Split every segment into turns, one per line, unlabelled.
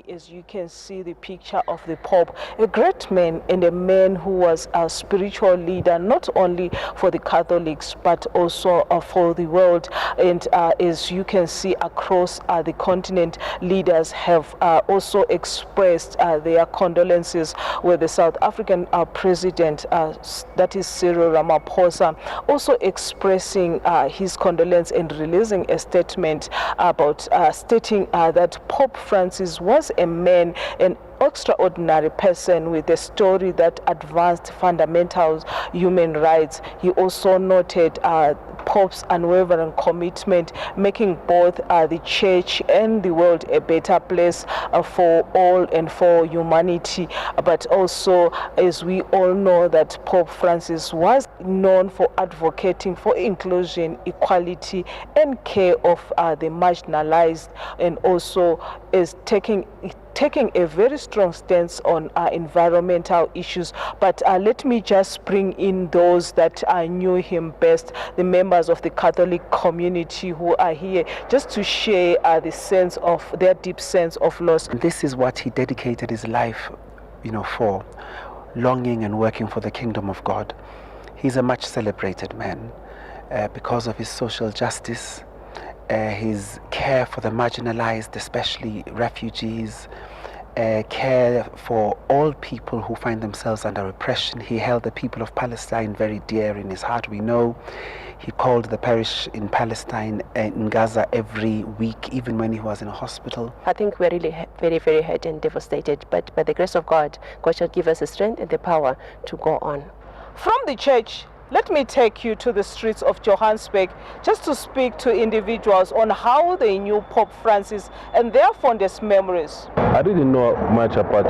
As you can see the picture of the Pope, a great man and a man who was a spiritual leader, not only for the Catholics, but also for the world. And as you can see across the continent, leaders have also expressed their condolences, with the South African president, that is Cyril Ramaphosa, also expressing his condolence and releasing a statement about stating that Pope Francis was a man, an extraordinary person with a story that advanced fundamental human rights. He also noted Pope's unwavering commitment, making both the church and the world a better place for all and for humanity. But also, as we all know, that Pope Francis was known for advocating for inclusion, equality, and care of the marginalized, and also is taking a very strong stance on environmental issues. But let me just bring in those that knew him best, the members of the Catholic community who are here, just to share the sense of their deep sense of loss.
This is what he dedicated his life, for, longing and working for the kingdom of God. He's a much celebrated man because of his social justice, his care for the marginalized, especially refugees, care for all people who find themselves under oppression. He held the people of Palestine very dear in his heart. We know he called the parish in Palestine, in Gaza, every week, even when he was in a hospital.
I think we're really very, very hurt and devastated, but by the grace of God, God shall give us the strength and the power to go on.
From the church, let me take you to the streets of Johannesburg just to speak to individuals on how they knew Pope Francis and their fondest memories.
I didn't know much about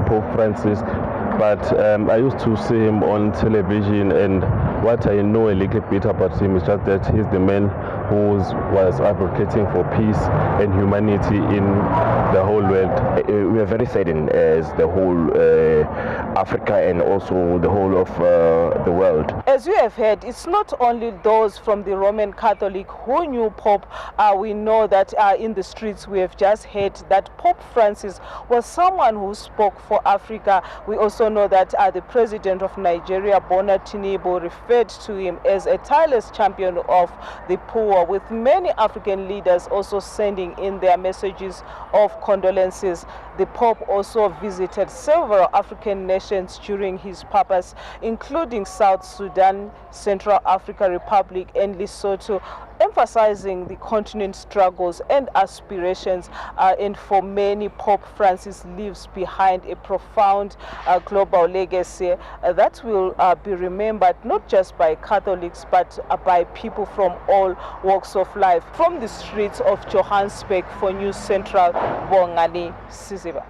Pope Francis, but I used to see him on television, and what I know a little bit about him is just that he's the man who was advocating for peace and humanity in the whole world.
We are very saddened as the whole Africa and also the whole of the world.
As you have heard, it's not only those from the Roman Catholic who knew Pope. We know that in the streets we have just heard that Pope Francis was someone who spoke for Africa. We also know that the president of Nigeria, Bola Tinubu, referred to him as a tireless champion of the poor, with many African leaders also sending in their messages of condolences. The Pope also visited several African nations during his purpose, including South Sudan, Central African Republic, and Lesotho, emphasizing the continent's struggles and aspirations. And for many, Pope Francis leaves behind a profound global legacy that will be remembered not just by Catholics, but by people from all walks of life. From the streets of Johannesburg, for News Central, Bongani Siziba.